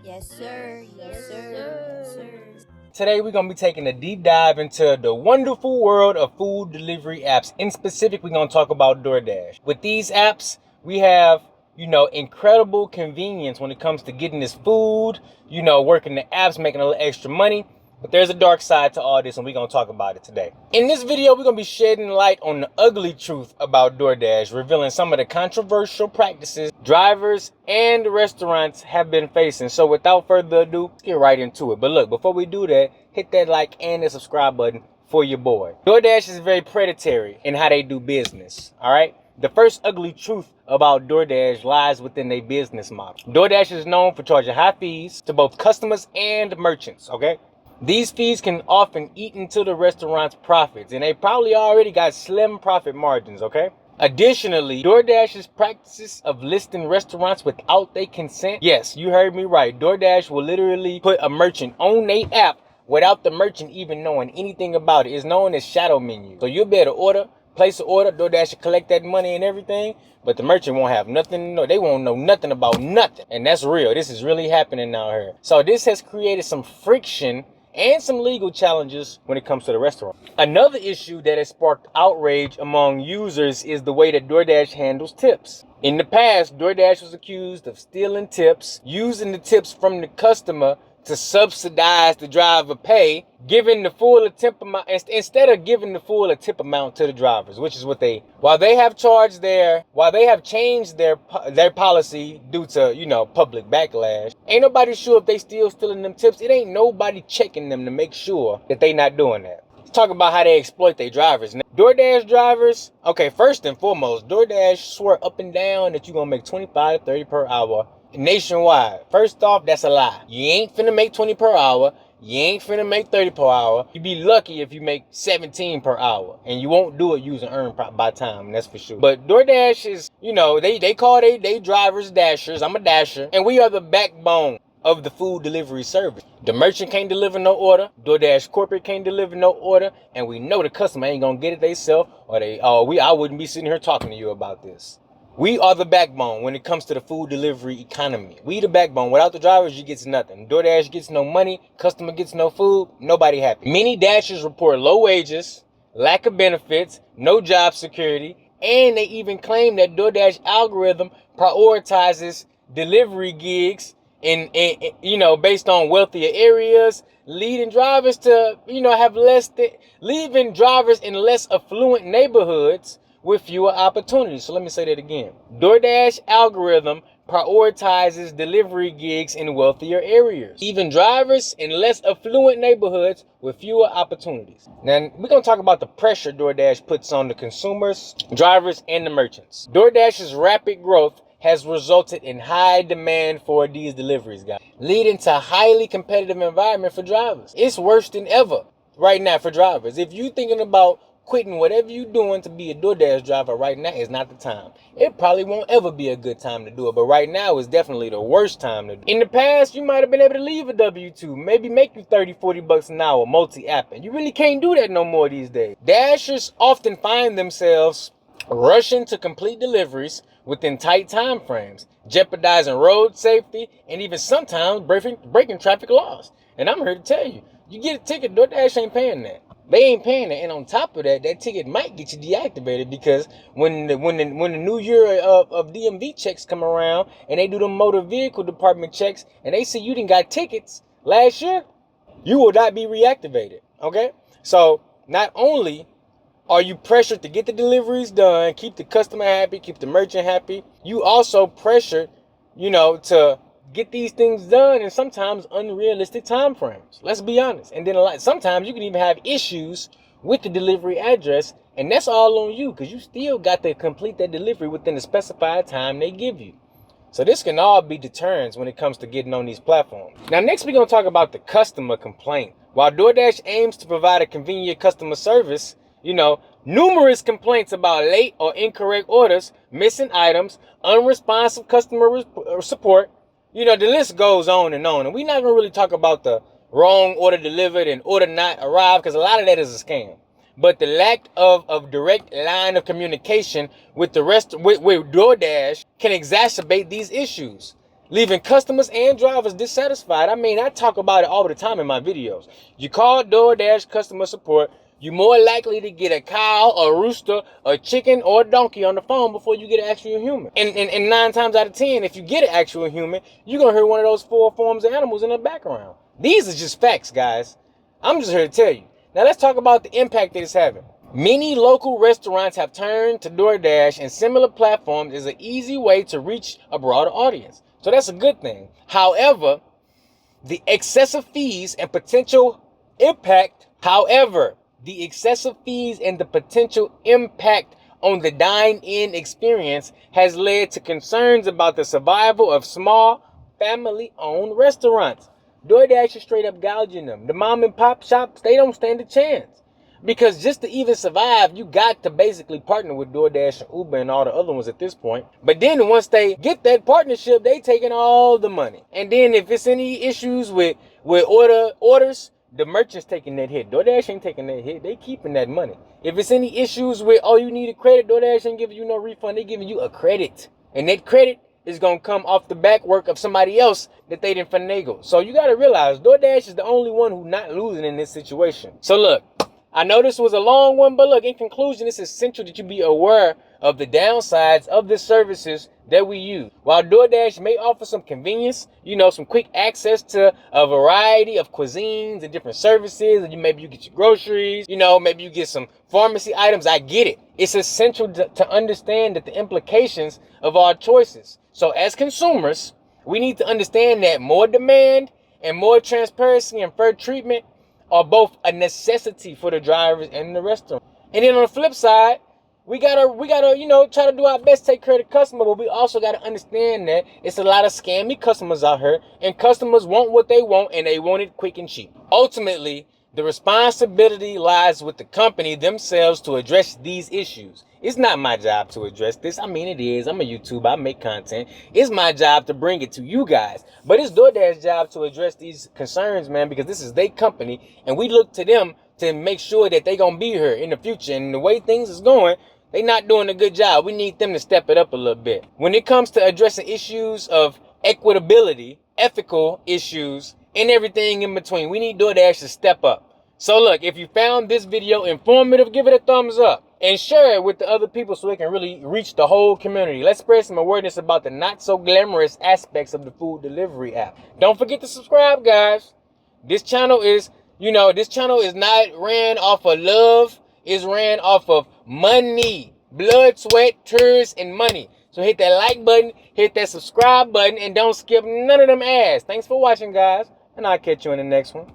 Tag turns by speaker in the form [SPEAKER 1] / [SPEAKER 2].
[SPEAKER 1] Yes, sir. Yes, sir. Yes, sir.
[SPEAKER 2] Today we're going to be taking a deep dive into the wonderful world of food delivery apps. In specific, we're going to talk about DoorDash. With these apps, we have, incredible convenience when it comes to getting this food, working the apps, making a little extra money. But there's a dark side to all this, and we're going to talk about it today. In this video, we're going to be shedding light on the ugly truth about DoorDash, revealing some of the controversial practices drivers and restaurants have been facing. So without further ado, let's get right into it. But look, before we do that, hit that like and the subscribe button for your boy. DoorDash is very predatory in how they do business, all right? The first ugly truth about DoorDash lies within their business model. DoorDash is known for charging high fees to both customers and merchants, okay? These fees can often eat into the restaurant's profits, and they probably already got slim profit margins, okay? Additionally, DoorDash's practices of listing restaurants without their consent. Yes, you heard me right. DoorDash will literally put a merchant on their app without the merchant even knowing anything about it. It's known as shadow menu. So you'll be able to place an order, DoorDash will collect that money and everything, but the merchant won't have nothing to know. They won't know nothing about nothing. And that's real. This is really happening out here. So this has created some friction and some legal challenges when it comes to the restaurant. Another issue that has sparked outrage among users is the way that DoorDash handles tips. In the past, DoorDash was accused of stealing tips, using the tips from the customer to subsidize the driver pay, giving the full tip amount instead of giving the full tip amount to the drivers, which is what while they have changed their policy due to public backlash. Ain't nobody sure if they still stealing them tips. It ain't nobody checking them to make sure that they not doing that. Let's talk about how they exploit their drivers. Now, DoorDash drivers, okay, first and foremost, DoorDash swear up and down that you're gonna make 25 to 30 per hour nationwide. First off, that's a lie. You ain't finna make 20 per hour. You ain't finna make 30 per hour. You be lucky if you make 17 per hour. And you won't do it using earned by time, that's for sure. But DoorDash is, they call they drivers dashers. I'm a dasher. And we are the backbone of the food delivery service. The merchant can't deliver no order. DoorDash corporate can't deliver no order. And we know the customer ain't gonna get it themselves, or I wouldn't be sitting here talking to you about this. We are the backbone when it comes to the food delivery economy. We the backbone. Without the drivers, you get nothing. DoorDash gets no money. Customer gets no food. Nobody happy. Many dashers report low wages, lack of benefits, no job security, and they even claim that DoorDash algorithm prioritizes delivery gigs based on wealthier areas, leading drivers to leaving drivers in less affluent neighborhoods with fewer opportunities. So let me say that again. DoorDash algorithm prioritizes delivery gigs in wealthier areas, even drivers in less affluent neighborhoods with fewer opportunities. Now, we're going to talk about the pressure DoorDash puts on the consumers, drivers, and the merchants. DoorDash's rapid growth has resulted in high demand for these deliveries, guys, leading to a highly competitive environment for drivers. It's worse than ever right now for drivers. If you're thinking about quitting whatever you're doing to be a DoorDash driver, right now is not the time. It probably won't ever be a good time to do it, but right now is definitely the worst time to do it. In the past, you might have been able to leave a W-2, maybe make you 30, 40 bucks an hour multi-apping. You really can't do that no more these days. Dashers often find themselves rushing to complete deliveries within tight time frames, jeopardizing road safety, and even sometimes breaking traffic laws. And I'm here to tell you, you get a ticket, DoorDash ain't paying that. They ain't paying that, and on top of that, that ticket might get you deactivated because when the new year of DMV checks come around and they do the motor vehicle department checks and they see you didn't got tickets last year, you will not be reactivated. Okay, so not only are you pressured to get the deliveries done, keep the customer happy, keep the merchant happy, you also pressured, to get these things done in sometimes unrealistic time frames. Let's be honest. And then sometimes you can even have issues with the delivery address, and that's all on you because you still got to complete that delivery within the specified time they give you. So this can all be deterrents when it comes to getting on these platforms. Now, next we're going to talk about the customer complaint. While DoorDash aims to provide a convenient customer service, numerous complaints about late or incorrect orders, missing items, unresponsive customer support, the list goes on. And we're not going to really talk about the wrong order delivered and order not arrived because a lot of that is a scam. But the lack of direct line of communication with with DoorDash can exacerbate these issues. leaving customers and drivers dissatisfied. I mean, I talk about it all the time in my videos. You call DoorDash customer support, you're more likely to get a cow, a rooster, a chicken, or a donkey on the phone before you get an actual human. And 9 times out of 10, if you get an actual human, you're going to hear one of those 4 forms of animals in the background. These are just facts, guys. I'm just here to tell you. Now let's talk about the impact that it's having. Many local restaurants have turned to DoorDash and similar platforms as an easy way to reach a broader audience. So that's a good thing. However, the excessive fees and potential impact on the dine-in experience has led to concerns about the survival of small family-owned restaurants. DoorDash is straight up gouging them. The mom and pop shops, they don't stand a chance. Because just to even survive, you got to basically partner with DoorDash and Uber and all the other ones at this point. But then once they get that partnership, they taking all the money. And then if it's any issues with orders, the merchant's taking that hit. DoorDash ain't taking that hit. They keeping that money. If it's any issues with, oh, you need a credit, DoorDash ain't giving you no refund. They giving you a credit. And that credit is going to come off the back work of somebody else that they didn't finagle. So you got to realize DoorDash is the only one who's not losing in this situation. So look, I know this was a long one, but look, in conclusion, it's essential that you be aware of the downsides of the services that we use. While DoorDash may offer some convenience, some quick access to a variety of cuisines and different services, and maybe you get your groceries, maybe you get some pharmacy items. I get it. It's essential to understand that the implications of our choices. So as consumers, we need to understand that more demand and more transparency and fair treatment are both a necessity for the drivers and the restaurant. And then on the flip side, we gotta, try to do our best to take care of the customer, but we also gotta understand that it's a lot of scammy customers out here, and customers want what they want, and they want it quick and cheap. Ultimately, the responsibility lies with the company themselves to address these issues. It's not my job to address this. I mean, it is. I'm a YouTuber. I make content. It's my job to bring it to you guys. But it's DoorDash's job to address these concerns, man, because this is their company, and we look to them to make sure that they're going to be here in the future. And the way things is going, they're not doing a good job. We need them to step it up a little bit. When it comes to addressing issues of equitability, ethical issues, and everything in between, we need DoorDash to step up. So look, if you found this video informative, give it a thumbs up and share it with the other people so it can really reach the whole community. Let's spread some awareness about the not so glamorous aspects of the food delivery app. Don't forget to subscribe, guys. This channel is not ran off of love. It's ran off of money, blood, sweat, tears, and money. So hit that like button, hit that subscribe button, and don't skip none of them ads. Thanks for watching, guys, and I'll catch you in the next one.